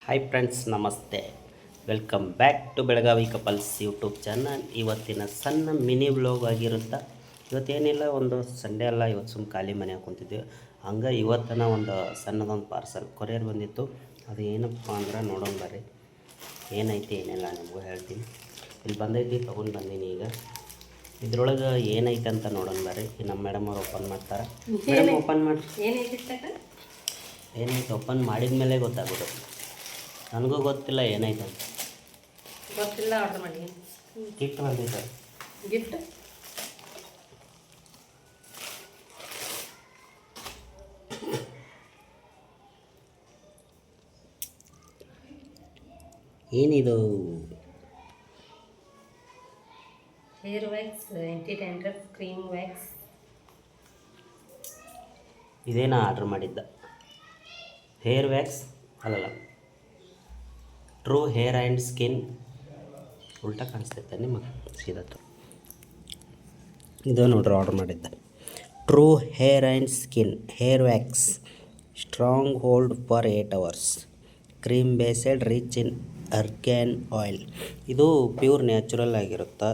Hi friends, ನಮಸ್ತೆ. Welcome back to Belagavi couples YouTube channel. ಇವತ್ತಿನ ಸಣ್ಣ ಮಿನಿ ವ್ಲಾಗ್ ಆಗಿರುತ್ತೆ. ಇವತ್ತೇನಿಲ್ಲ, ಒಂದು ಸಂಡೇ ಅಲ್ಲ, ಇವತ್ತು ಸುಮ್ಮ ಖಾಲಿ ಮನೆ ಕುಂತಿದ್ವಿ. ಹಂಗೆ ಇವತ್ತಿನ ಒಂದು ಸಣ್ಣದೊಂದು ಪಾರ್ಸಲ್ ಕೊರಿಯರ್ ಬಂದಿತ್ತು. ಅದು ಏನಪ್ಪ ಅಂದ್ರೆ ನೋಡೋಣ ಬರ್ರಿ, ಏನೈತಿ ಏನಿಲ್ಲ ನಿಮಗೂ ಹೇಳ್ತೀನಿ. ಇಲ್ಲಿ ಬಂದೈತಿ, ತೊಗೊಂಡು ಬಂದೀನಿ. ಈಗ ಇದ್ರೊಳಗೆ ಏನೈತೆ ಅಂತ ನೋಡೋಣ ಬರ್ರಿ. ನಮ್ಮ ಮೇಡಮ್ ಅವ್ರು ಓಪನ್ ಮಾಡ್ತಾರೆ. ಮೇಡಮ್ ಓಪನ್ ಮಾಡಿ, ಏನೈತೆ ಓಪನ್ ಮಾಡಿದ ಮೇಲೆ ಗೊತ್ತಾಗೋದು. ನನಗೂ ಗೊತ್ತಿಲ್ಲ ಏನೈತೆ ಅಂತ. ಗೊತ್ತಿಲ್ಲ, ಆರ್ಡರ್ ಮಾಡಿ. ಗಿಫ್ಟ್ ಬಂದಿದೆ. ಗಿಫ್ಟ್ ಏನಿದು? Hair wax, anti dandruff cream wax. ಇದೇನಾ ಆರ್ಡ್ರ್ ಮಾಡಿದ್ದ? ಹೇರ್ ವ್ಯಾಕ್ಸ್ ಅಲ್ಲಲ್ಲ, ಟ್ರೂ ಹೇರ್ ಆ್ಯಂಡ್ ಸ್ಕಿನ್. ಉಲ್ಟಾ ಕಾಣಿಸ್ತೈತೆ ನಿಮಗೆ, ಸೀದತ್ತು. ಇದು ನೋಡ್ರಿ ಆರ್ಡ್ರ್ ಮಾಡಿದ್ದ. True hair and skin hair wax, strong hold for 8 hours, cream based rich in argan oil. ಇದು ಪ್ಯೂರ್ ನ್ಯಾಚುರಲ್ ಆಗಿರುತ್ತೆ,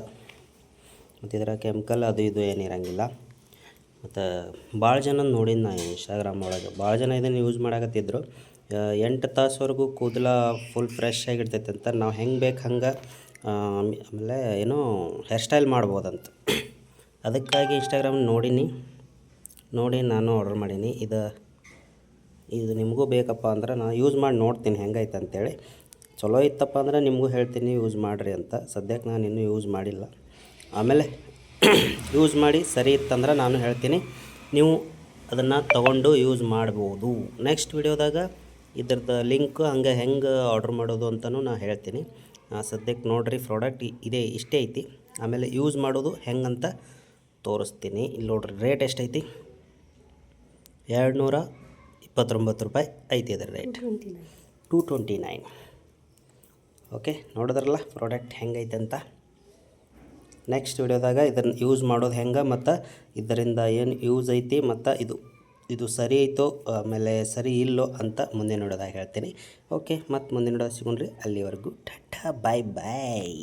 ಮತ್ತು ಇದರ ಕೆಮಿಕಲ್ ಅದು ಇದು ಏನಿರಂಗಿಲ್ಲ. ಮತ್ತು ಭಾಳ ಜನ ನೋಡಿದ್ದು ನಾ ಇನ್ಸ್ಟಾಗ್ರಾಮ್ ಒಳಗೆ, ಭಾಳ ಜನ ಇದನ್ನು ಯೂಸ್ ಮಾಡಕತ್ತಿದ್ರು. 8 ತಾಸುವರೆಗೂ ಕೂದಲ ಫುಲ್ ಫ್ರೆಶ್ ಆಗಿರ್ತೈತೆ ಅಂತ. ನಾವು ಹೆಂಗೆ ಬೇಕು ಹಂಗೆ ಆಮೇಲೆ ಏನೋ ಹೇರ್ ಸ್ಟೈಲ್ ಮಾಡ್ಬೋದಂತ. ಅದಕ್ಕಾಗಿ ಇನ್ಸ್ಟಾಗ್ರಾಮ್ ನೋಡಿ ನಾನು ಆರ್ಡರ್ ಮಾಡೀನಿ. ಇದು ನಿಮಗೂ ಬೇಕಪ್ಪ ಅಂದ್ರೆ ನಾನು ಯೂಸ್ ಮಾಡಿ ನೋಡ್ತೀನಿ ಹೆಂಗೈತೆ ಅಂತೇಳಿ. ಚಲೋ ಇತ್ತಪ್ಪ ಅಂದ್ರೆ ನಿಮಗೂ ಹೇಳ್ತೀನಿ ಯೂಸ್ ಮಾಡಿರಿ ಅಂತ. ಸದ್ಯಕ್ಕೆ ನಾನು ಇನ್ನೂ ಯೂಸ್ ಮಾಡಿಲ್ಲ. ಆಮೇಲೆ ಯೂಸ್ ಮಾಡಿ ಸರಿ ಇತ್ತಂದ್ರೆ ನಾನು ಹೇಳ್ತೀನಿ, ನೀವು ಅದನ್ನು ತೊಗೊಂಡು ಯೂಸ್ ಮಾಡ್ಬೋದು. ನೆಕ್ಸ್ಟ್ ವಿಡಿಯೋದಾಗ ಇದ್ರದ್ದು ಲಿಂಕು ಹಂಗೆ ಹೆಂಗೆ ಆರ್ಡ್ರ್ ಮಾಡೋದು ಅಂತಲೂ ನಾನು ಹೇಳ್ತೀನಿ. ಸದ್ಯಕ್ಕೆ ನೋಡಿರಿ, ಪ್ರಾಡಕ್ಟ್ ಇಷ್ಟೇ ಐತಿ. ಆಮೇಲೆ ಯೂಸ್ ಮಾಡೋದು ಹೆಂಗಂತ ತೋರಿಸ್ತೀನಿ. ಇಲ್ಲಿ ನೋಡ್ರಿ, ರೇಟ್ ಎಷ್ಟೈತಿ? 229 ರೂಪಾಯಿ ಐತಿ ಇದರ ರೇಟ್. 229. ಓಕೆ, ನೋಡಿದ್ರಲ್ಲ ಪ್ರಾಡಕ್ಟ್ ಹೆಂಗೈತೆ ಅಂತ. ನೆಕ್ಸ್ಟ್ ವಿಡಿಯೋದಾಗ ಇದನ್ನು ಯೂಸ್ ಮಾಡೋದು ಹೆಂಗೆ, ಮತ್ತು ಇದರಿಂದ ಏನು ಯೂಸ್ ಐತಿ, ಮತ್ತು ಇದು ಸರಿ ಐತೋ ಆಮೇಲೆ ಸರಿ ಇಲ್ಲೋ ಅಂತ ಮುಂದಿನ ವಿಡಿಯೋದಾಗ ಹೇಳ್ತೀನಿ. ಓಕೆ, ಮತ್ತು ಮುಂದಿನ ವಿಡಿಯೋ ಸಿಗೋಣ್ರಿ. ಅಲ್ಲಿವರೆಗೂ ಟಾಟಾ, ಬಾಯ್ ಬಾಯ್.